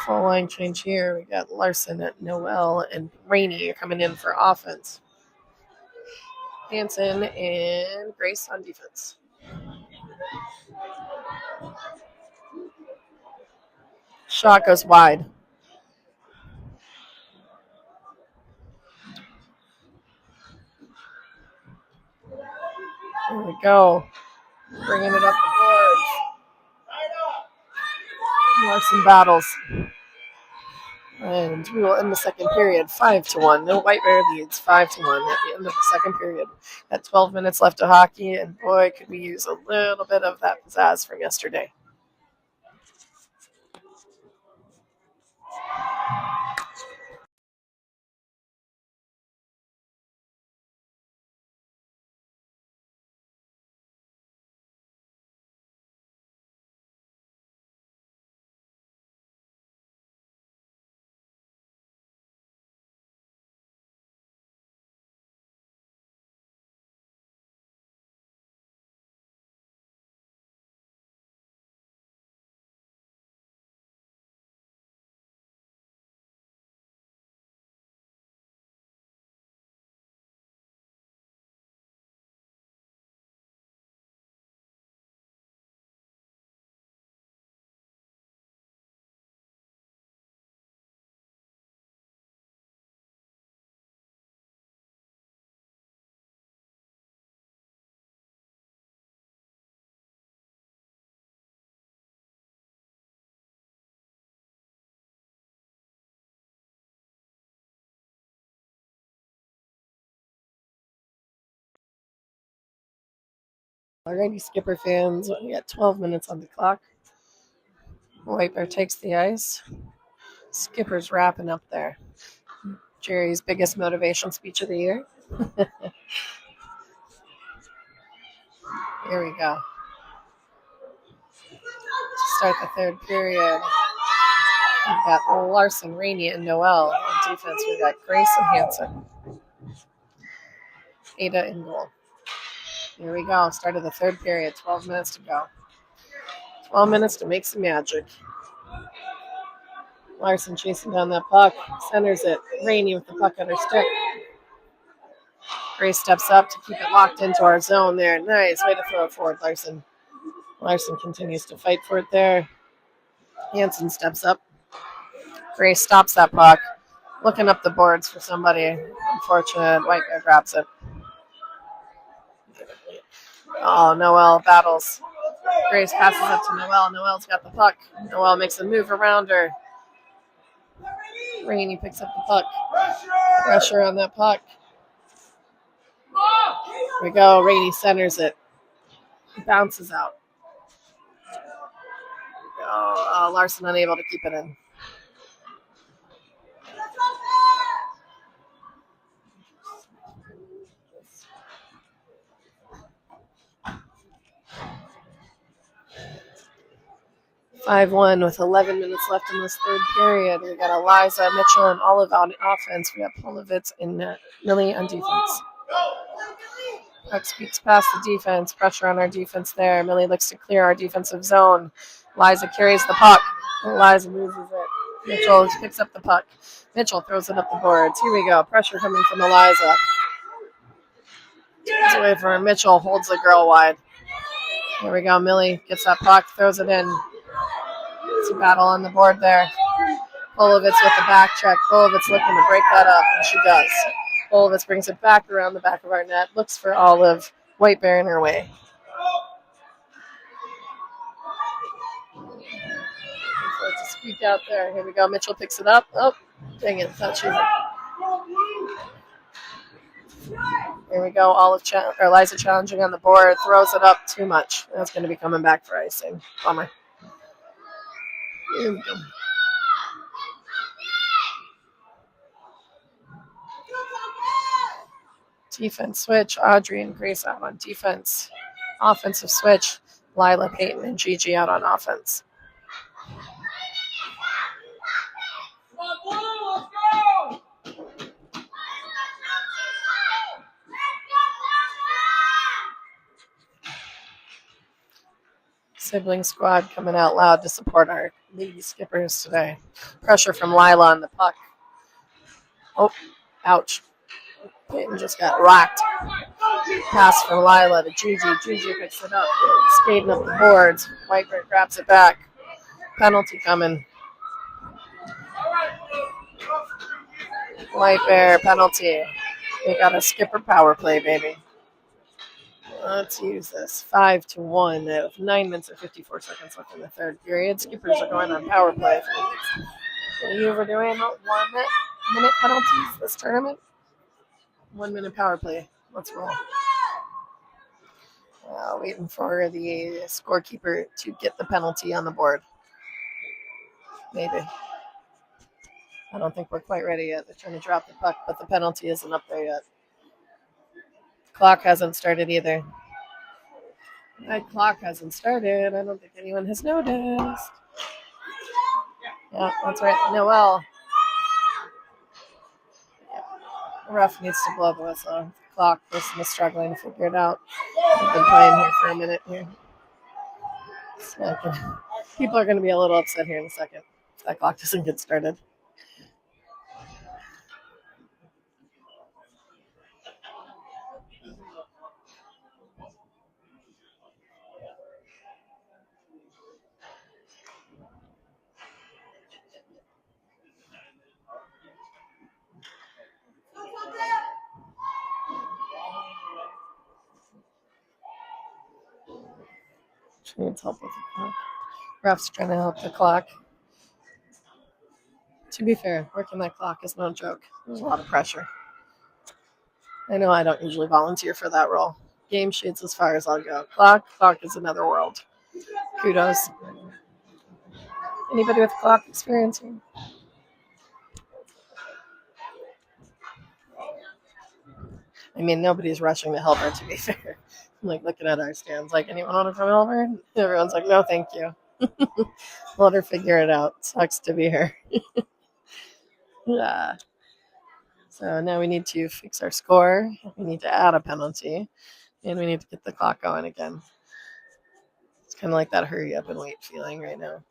Full line change here. We got Larson at Noel and Rainey coming in for offense. Hanson and Grace on defense. Shot goes wide. Here we go. Bringing it up the boards. Larson battles. And we will end the second period 5-1. No White Bear leads 5-1 at the end of the second period. Got 12 minutes left of hockey, and boy, could we use a little bit of that pizzazz from yesterday. Alrighty, Skipper fans, we got 12 minutes on the clock. White Bear takes the ice. Skipper's wrapping up there. Jerry's biggest motivation speech of the year. Here we go. To start the third period, we've got Larson, Rainey, and Noel. On defense, we've got Grace and Hanson. Ada in goal. Here we go. Start of the third period. 12 minutes to go. 12 minutes to make some magic. Larson chasing down that puck. Centers it. Rainey with the puck on her stick. Grace steps up to keep it locked into our zone there. Nice. Way to throw it forward, Larson. Larson continues to fight for it there. Hanson steps up. Grace stops that puck. Looking up the boards for somebody. Unfortunate. White Bear grabs it. Oh, Noel battles. Grace passes up to Noel. Noel's got the puck. Noel makes a move around her. Rainey picks up the puck. Pressure on that puck. Here we go. Rainey centers it. Bounces out. Oh, Larson unable to keep it in. (5-1) with 11 minutes left in this third period. We got Eliza, Mitchell, and Olive on offense. We got Polovitz and Millie on defense. Puck speaks past the defense. Pressure on our defense there. Millie looks to clear our defensive zone. Liza carries the puck. Liza loses it. Mitchell picks up the puck. Mitchell throws it up the boards. Here we go. Pressure coming from Eliza. Takes away from her. Mitchell holds the girl wide. Here we go. Millie gets that puck, throws it in. It's a battle on the board there. Polovitz with the back check. Polovitz looking to break that up, and she does. Polovitz brings it back around the back of our net. Looks for Olive. White Bear in her way. It's a squeak out there. Here we go. Mitchell picks it up. Oh, dang it. Thought she Here we go. Eliza challenging on the board. Throws it up too much. That's going to be coming back for icing. Bummer. Here we go. Defense switch. Audrey and Grace out on defense. Offensive switch. Lila, Peyton, and Gigi out on offense. Sibling squad coming out loud to support our Lady Skippers today. Pressure from Lila on the puck. Oh, ouch. Peyton just got rocked. Pass from Lila to Gigi. Gigi picks it up. Skating up the boards. White Bear grabs it back. Penalty coming. White Bear penalty. We got a Skipper power play, baby. Let's use this. 5-1. They have 9 minutes and 54 seconds left in the third period. Skippers are going on power play. You were doing 1 minute penalties this tournament. 1 minute power play. Let's roll. Waiting for the scorekeeper to get the penalty on the board. Maybe. I don't think we're quite ready yet. They're trying to drop the puck, but the penalty isn't up there yet. The clock hasn't started either. That clock hasn't started. I don't think anyone has noticed. Yeah, that's right. Noel. Yeah. The ref needs to blow the whistle. The clock person is struggling to figure it out. I've been playing here for a minute here. So people are going to be a little upset here in a second if that clock doesn't get started. She needs help with the clock. Ref's trying to help the clock. To be fair, working that clock is no joke. There's a lot of pressure. I know I don't usually volunteer for that role. Game sheets as far as I'll go. Clock is another world. Kudos. Anybody with clock experience here? I mean, nobody's rushing to help her, to be fair. I'm like looking at our stands, like, anyone want to come over? Everyone's like, no, thank you. Let her figure it out. Sucks to be her. Yeah. So now we need to fix our score. We need to add a penalty. And we need to get the clock going again. It's kind of like that hurry up and wait feeling right now.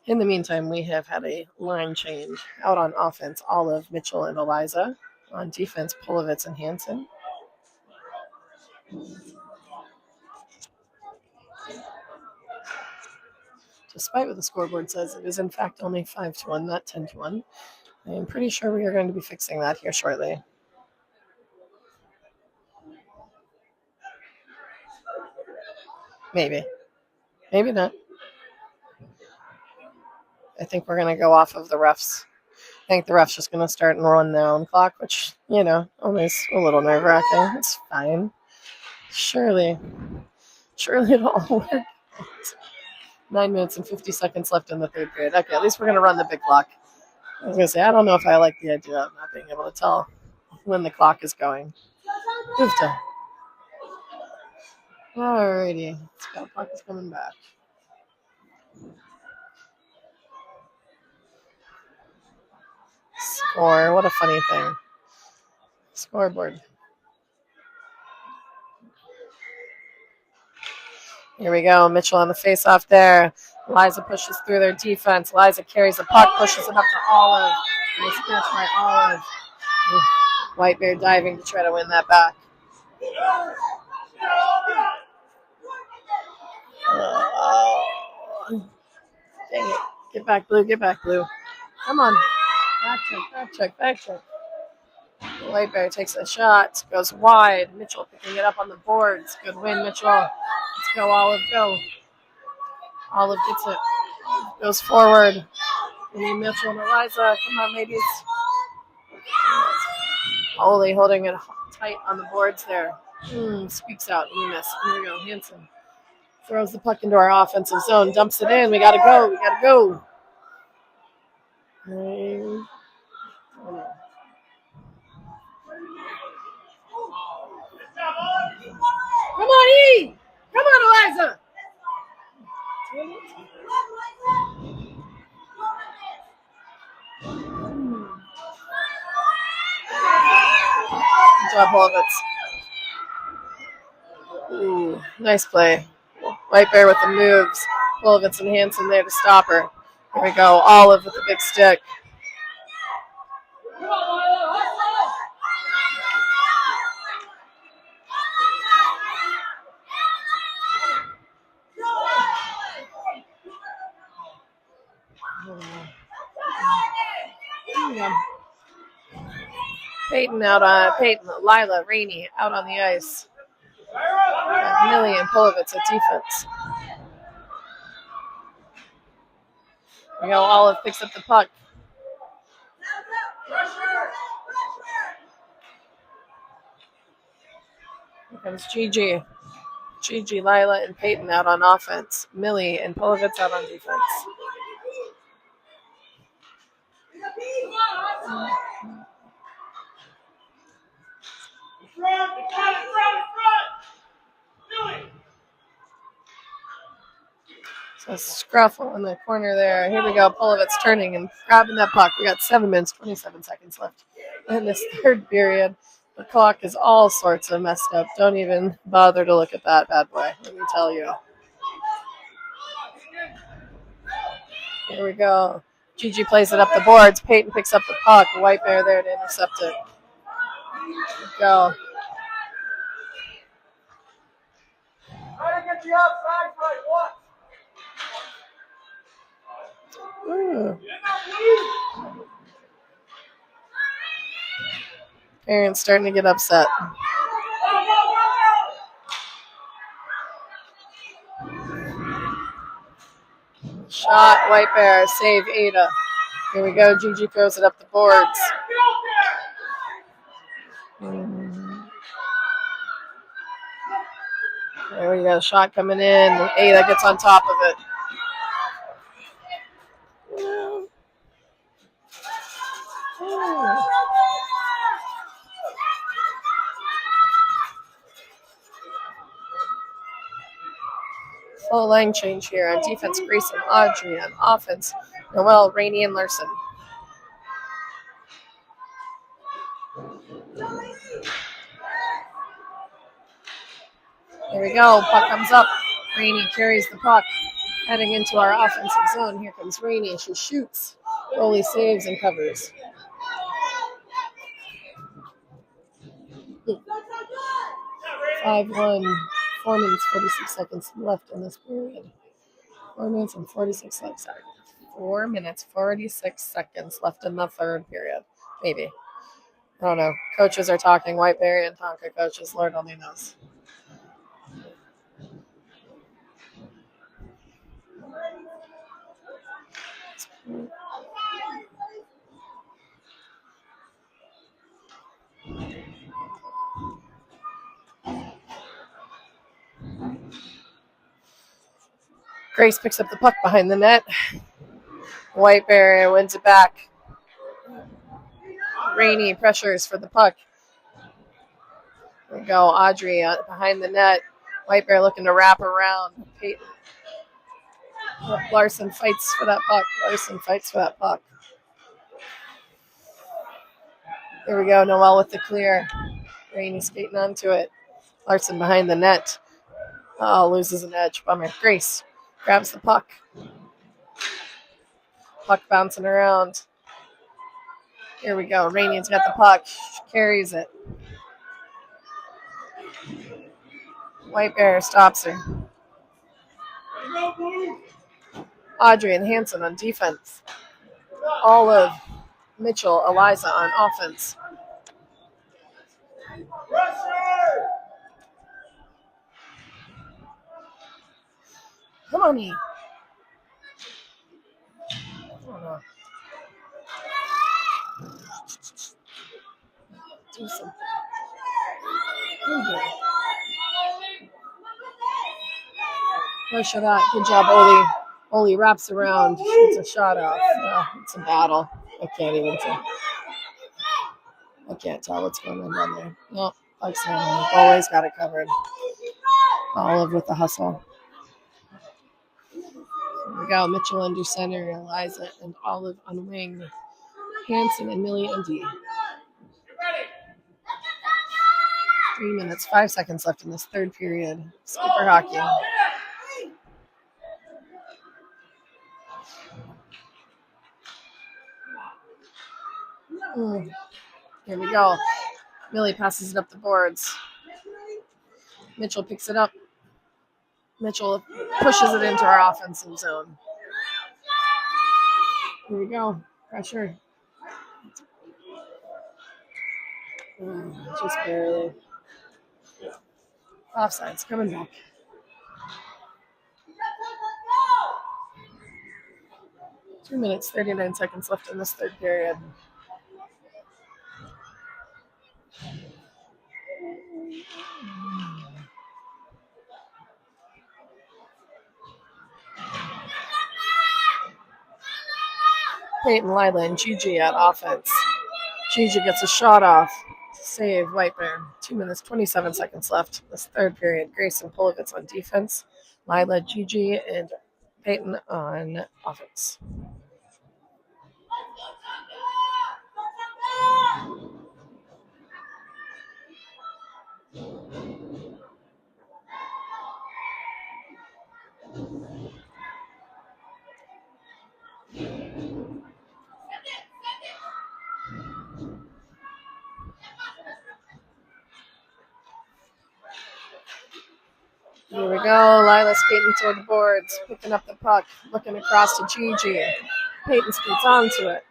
In the meantime, we have had a line change. Out on offense, Olive, Mitchell, and Eliza. On defense, Polovitz and Hansen. Despite what the scoreboard says, it is in fact only 5-1, not 10-1. I'm pretty sure we are going to be fixing that here shortly. Maybe. Maybe not. I think we're going to go off of the refs. I think the ref's just going to start and run their own clock, which, always a little nerve-wracking. It's fine. Surely it'll all work. 9 minutes and 50 seconds left in the third period. Okay, at least we're going to run the big clock. I was going to say, I don't know if I like the idea of not being able to tell when the clock is going. Oofta. Alrighty. Scout clock is coming back. Score. What a funny thing. Scoreboard. Here we go. Mitchell on the face-off there. Liza pushes through their defense. Liza carries the puck, pushes it up to Olive. Nice catch by Olive. White Bear diving to try to win that back. Dang it. Get back, Blue. Get back, Blue. Come on. Back check. White Bear takes a shot. Goes wide. Mitchell picking it up on the boards. Good win, Mitchell. Let's go, Olive. Go. Olive gets it. Goes forward. Mitchell and Eliza. Come on, ladies. Oli holding it tight on the boards there. Squeaks out. We miss. Here we go. Hansen throws the puck into our offensive zone. Dumps it in. We got to go. Come on, E! Come on, Eliza! Good job, Polovitz. Ooh, nice play. White Bear with the moves. Polovitz and Hansen there to stop her. Here we go. Olive with the big stick. Lila, Rainey out on the ice. Millie and Polovitz at defense. There we go. Olive picks up the puck. Here comes Gigi. Gigi, Lila, and Peyton out on offense. Millie and Polovitz out on defense. So Scruffle in the corner there. Here we go. Polovitz turning and grabbing that puck. We got 7 minutes, 27 seconds left in this third period. The clock is all sorts of messed up. Don't even bother to look at that bad boy, let me tell you. Here we go. Gigi plays it up the boards. Peyton picks up the puck. White Bear there to intercept it. Here we go. Try to get you outside right. What? Parents starting to get upset. Shot, White Bear, save Ada. Here we go, Gigi throws it up the boards. There we go, shot coming in. Ada gets on top of it. Full line change here. On defense, Grayson, Audrey. On offense, Noelle, Rainey, and Larson. There we go. Puck comes up. Rainey carries the puck. Heading into our offensive zone. Here comes Rainey. She shoots. Goalie saves and covers. (5-1). 4 minutes, 46 seconds left in this period. 4 minutes and 46 seconds. 4 minutes, 46 seconds left in the third period. Maybe. I don't know. Coaches are talking. White Bear and Tonka coaches. Lord only knows. Grace picks up the puck behind the net. White Bear wins it back. Rainey pressures for the puck. There we go. Audrey behind the net. White Bear looking to wrap around. Peyton. Larson fights for that puck. Larson fights for that puck. There we go. Noelle with the clear. Rainey skating onto it. Larson behind the net. Oh, loses an edge. Bummer. Grace grabs the puck. Puck bouncing around. Here we go. Rainey's got the puck. She carries it. White Bear stops her. Audrey and Hanson on defense. Olive, Mitchell, Eliza on offense. Come on, E. Oh, no. Do something. Push that. Good job, Oli. Oli wraps around. Shoots a shot off. It's a battle. I can't even tell. I can't tell what's going on down there. No, puck's not. Always got it covered. Olive with the hustle. Here we go. Mitchell under center. Eliza and Olive on wing. Hanson and Millie and D. 3 minutes, 5 seconds left in this third period. Skipper hockey. Here we go. Millie passes it up the boards. Mitchell picks it up. Mitchell pushes it into our offensive zone. Here we go. Pressure. Just barely. Offsides coming back. 2 minutes, 39 seconds left in this third period. Peyton, Lila, and Gigi at offense. Gigi gets a shot off. Save, White Bear. 2 minutes, 27 seconds left. This third period. Grayson Polovitz on defense. Lila, Gigi, and Peyton on offense. Here we go. Lila skating toward the boards, picking up the puck, looking across to Gigi. Peyton skates onto it.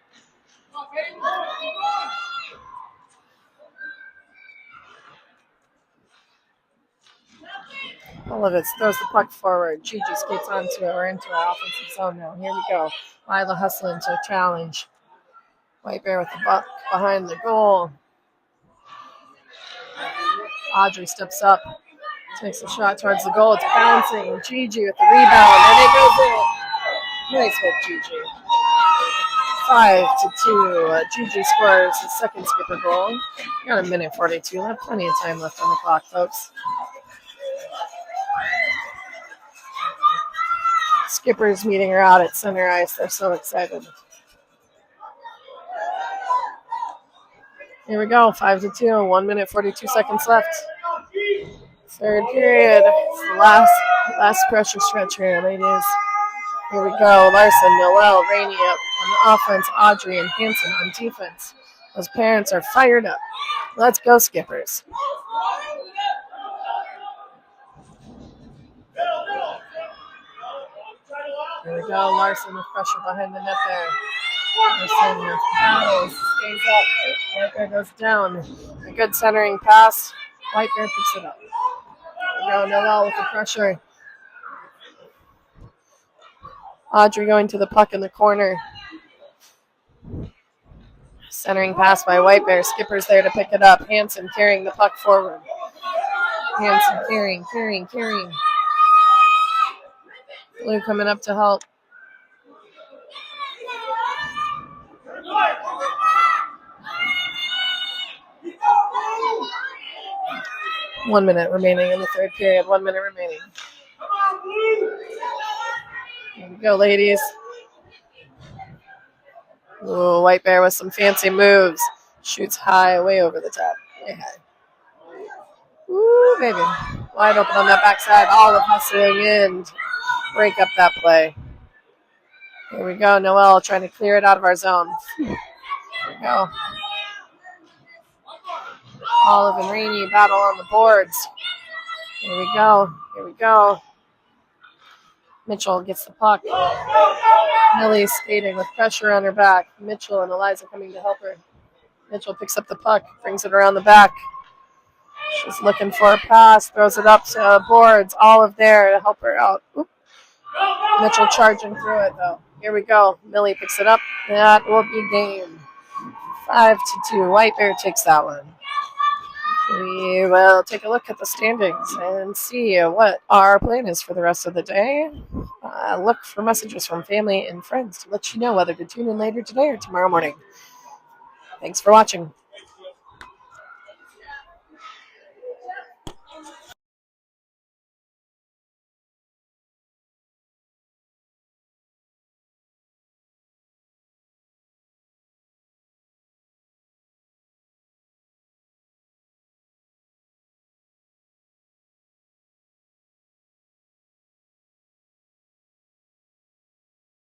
Polovitz throws the puck forward. Gigi skates onto it. We're into our offensive zone now. Here we go. Lila hustling to challenge. White Bear with the puck behind the goal. Audrey steps up, takes a shot towards the goal. It's bouncing. Gigi with the rebound, and it goes in. Nice hit, Gigi. 5-2. Gigi scores his second skipper goal. We got 1:42 left. Plenty of time left on the clock, folks. Skippers meeting her out at center ice. They're so excited. Here we go. 5-2. 1:42 left. Third period. It's the last pressure stretch here, ladies. Here we go. Larson, Noel, Rainey up on the offense. Audrey and Hanson on defense. Those parents are fired up. Let's go, Skippers. Here we go. Larson with pressure behind the net there. Larson battles, stays up. White Bear goes down. A good centering pass. White Bear picks it up. Here we go. Noel with the pressure. Audrey going to the puck in the corner. Centering pass by White Bear. Skipper's there to pick it up. Hanson carrying the puck forward. Hanson carrying. Blue coming up to help. One minute remaining in the third period. 1 minute remaining. Here we go, ladies. Ooh, White Bear with some fancy moves. Shoots high, way over the top. Way high. Ooh, baby. Wide open on that backside. Olive hustling in. Break up that play. Here we go. Noel trying to clear it out of our zone. Here we go. Olive and Rainey battle on the boards. Here we go. Mitchell gets the puck. Millie skating with pressure on her back. Mitchell and Eliza coming to help her. Mitchell picks up the puck, brings it around the back. She's looking for a pass, throws it up to boards. Olive there to help her out. Oop. Mitchell charging through it, though. Here we go. Millie picks it up. That will be game. 5-2. White Bear takes that one. We will take a look at the standings and see what our plan is for the rest of the day. Look for messages from family and friends to let you know whether to tune in later today or tomorrow morning. Thanks for watching.